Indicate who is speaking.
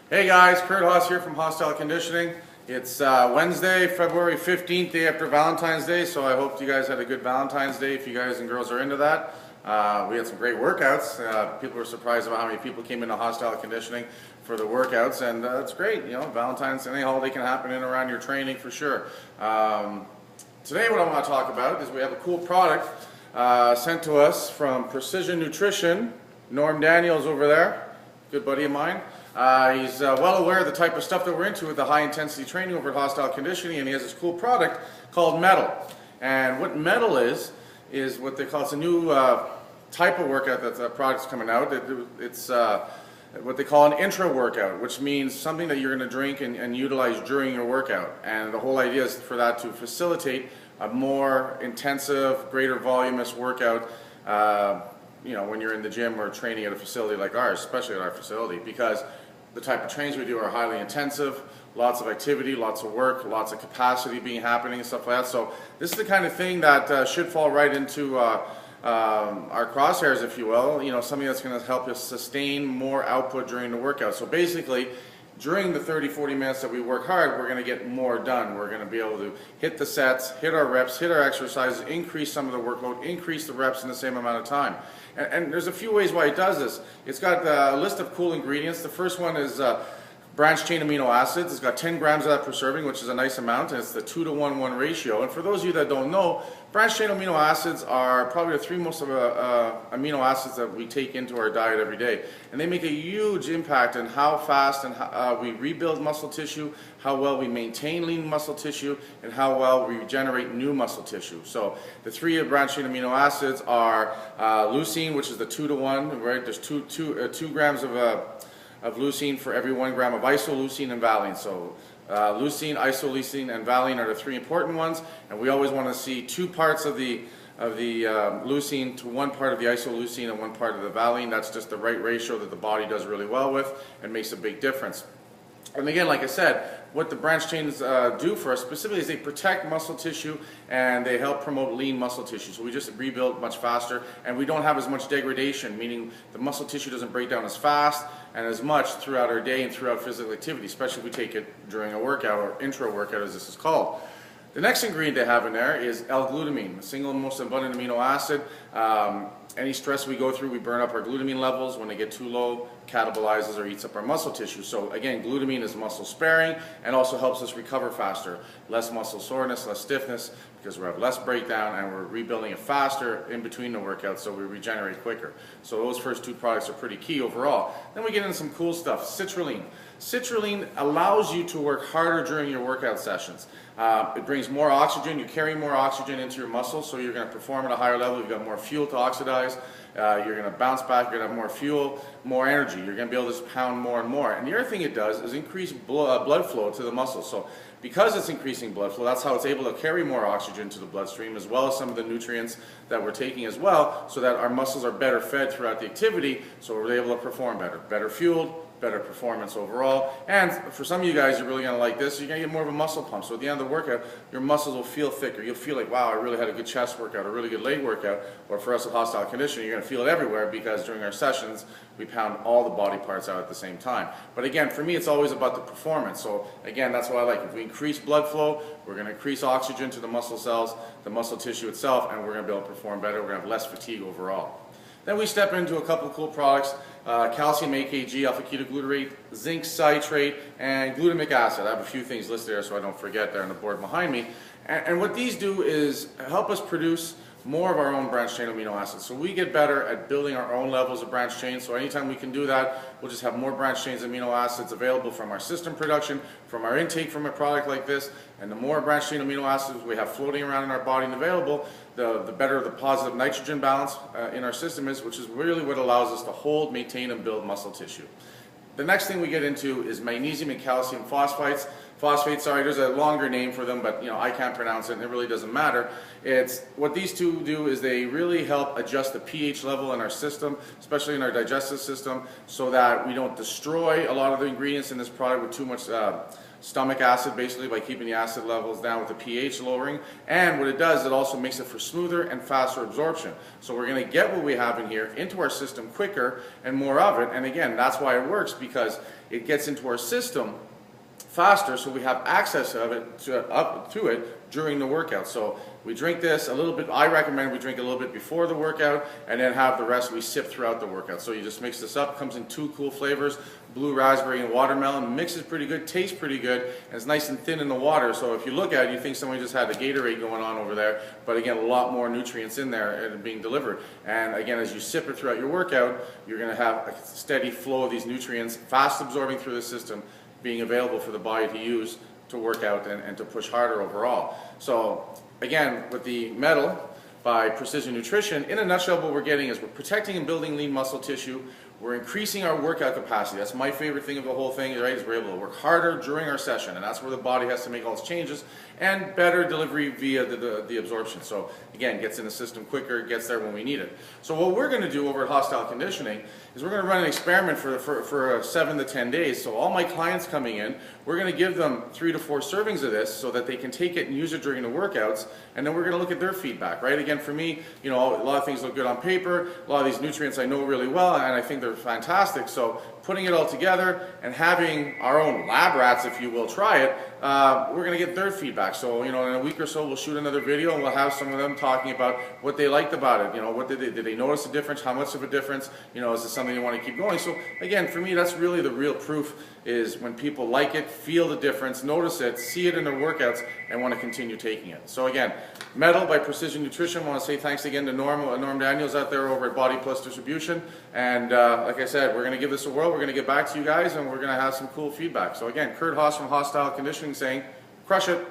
Speaker 1: Hey guys, curdhos here from Hostyle Conditioning. It's Wednesday, February 15th, day after Valentine's Day, so I hope you guys had a good Valentine's Day if you guys and girls are into that. We had some great workouts. People were surprised about how many people came into Hostyle Conditioning for the workouts, and it's great. You know, Valentine's, any holiday can happen in and around your training for sure. Today what I want to talk about is we have a cool product sent to us from Precision Nutrition. Norm Daniels over there, good buddy of mine. He's well aware of the type of stuff that we're into with the high intensity training over at Hostyle Conditioning, and he has this cool product called Mettle. And what Mettle is what they call, it's a new type of workout that the product's coming out. It's what they call an intra workout, which means something that you're going to drink and utilize during your workout. And the whole idea is for that to facilitate a more intensive, greater voluminous workout you know, when you're in the gym or training at a facility like ours, especially at our facility, because the type of trains we do are highly intensive, lots of activity, lots of work, lots of capacity being happening and stuff like that. So this is the kind of thing that should fall right into our crosshairs, if you will. You know, something that's going to help us sustain more output during the workout. So basically, during the 30-40 minutes that we work hard, we're going to get more done. We're going to be able to hit the sets, hit our reps, hit our exercises, increase some of the workload, increase the reps in the same amount of time. And there's a few ways why it does this. It's got a list of cool ingredients. The first one is branched chain amino acids. It's got 10 grams of that per serving, which is a nice amount, and it's the 2-to-1-1 ratio. And for those of you that don't know, branched chain amino acids are probably the three most amino acids that we take into our diet every day. And they make a huge impact on how fast and how, we rebuild muscle tissue, how well we maintain lean muscle tissue, and how well we regenerate new muscle tissue. So the three branched chain amino acids are leucine, which is the 2-to-1, right? There's 2 grams of leucine for every 1 gram of isoleucine and valine. So leucine, isoleucine, and valine are the three important ones, and we always want to see 2 parts of the leucine to 1 part of the isoleucine and 1 part of the valine. That's just the right ratio that the body does really well with and makes a big difference. And again, like I said, what the branched chains do for us specifically is they protect muscle tissue and they help promote lean muscle tissue. So we just rebuild much faster and we don't have as much degradation, meaning the muscle tissue doesn't break down as fast and as much throughout our day and throughout physical activity, especially if we take it during a workout or intra-workout as this is called. The next ingredient they have in there is L-glutamine, the single most abundant amino acid. Any stress we go through, we burn up our glutamine levels. When they get too low, catabolizes or eats up our muscle tissue. So again, glutamine is muscle sparing and also helps us recover faster. Less muscle soreness, less stiffness, because we have less breakdown and we're rebuilding it faster in between the workouts, so we regenerate quicker. So those first 2 products are pretty key overall. Then we get into some cool stuff. Citrulline. Citrulline allows you to work harder during your workout sessions. It brings more oxygen. You carry more oxygen into your muscles, so you're going to perform at a higher level. You've got more fuel to oxidize. You're going to bounce back. You're going to have more fuel, more energy. You're going to be able to just pound more and more. And the other thing it does is increase blood flow to the muscles. So because it's increasing blood flow, that's how it's able to carry more oxygen to the bloodstream, as well as some of the nutrients that we're taking as well, so that our muscles are better fed throughout the activity, so we're able to perform better. Better fueled, better performance overall. And for some of you guys, you're really going to like this. You're going to get more of a muscle pump. So at the end of the workout, your muscles will feel thicker. You'll feel like, wow, I really had a good chest workout, a really good leg workout. Or for us at Hostile Conditioning, you're going to feel it everywhere, because during our sessions, we pound all the body parts out at the same time. But again, for me, it's always about the performance. So again, that's what I like. If we increase blood flow, we're going to increase oxygen to the muscle cells, the muscle tissue itself, and we're going to be able to perform better. We're going to have less fatigue overall. Then we step into a couple of cool products, calcium AKG, alpha-ketoglutarate, zinc citrate, and glutamic acid. I have a few things listed there so I don't forget there on the board behind me. And what these do is help us produce more of our own branched chain amino acids. So we get better at building our own levels of branched chains. So anytime we can do that, we'll just have more branched chains amino acids available from our system production, from our intake from a product like this. And the more branched chain amino acids we have floating around in our body and available, the better the positive nitrogen balance in our system is, which is really what allows us to hold, maintain, and build muscle tissue. The next thing we get into is magnesium and calcium phosphates. phosphate, sorry, there's a longer name for them, but I can't pronounce it, and it really doesn't matter. It's what these two do is they really help adjust the pH level in our system, especially in our digestive system, so that we don't destroy a lot of the ingredients in this product with too much stomach acid, basically, by keeping the acid levels down with the pH lowering. And what it does, it also makes it for smoother and faster absorption. So we're going to get what we have in here into our system quicker and more of it. And again, that's why it works, because it gets into our system faster, so we have access of it to it during the workout. So we drink this a little bit. I recommend we drink a little bit before the workout, and then have the rest we sip throughout the workout. So you just mix this up. Comes in 2 cool flavors, blue raspberry and watermelon. Mixes pretty good, tastes pretty good, and it's nice and thin in the water. So if you look at it, you think somebody just had a Gatorade going on over there, but again, a lot more nutrients in there and being delivered. And again, as you sip it throughout your workout, you're going to have a steady flow of these nutrients, fast absorbing through the system, being available for the body to use to work out and to push harder overall. So again, with the Mettle by Precision Nutrition, in a nutshell, what we're getting is we're protecting and building lean muscle tissue. We're increasing our workout capacity. That's my favorite thing of the whole thing, right? Is we're able to work harder during our session, and that's where the body has to make all its changes, and better delivery via the absorption. So again, gets in the system quicker, gets there when we need it. So what we're going to do over at Hostyle Conditioning is we're going to run an experiment for 7 to 10 days. So all my clients coming in, we're going to give them 3 to 4 servings of this so that they can take it and use it during the workouts, and then we're going to look at their feedback, right? Again, for me, a lot of things look good on paper. A lot of these nutrients I know really well, and I think they're fantastic. So putting it all together and having our own lab rats, if you will, try it, we're going to get their feedback. So, in a week or so, we'll shoot another video, and we'll have some of them talking about what they liked about it. What did they notice a difference? How much of a difference? Is this something they want to keep going? So again, for me, that's really the real proof, is when people like it, feel the difference, notice it, see it in their workouts, and want to continue taking it. So again, Mettle by Precision Nutrition. I want to say thanks again to Norm Daniels out there over at Body Plus Distribution. And like I said, we're going to give this a whirl. We're going to get back to you guys, and we're going to have some cool feedback. So again, curdhos from Hostyle Conditioning saying, crush it.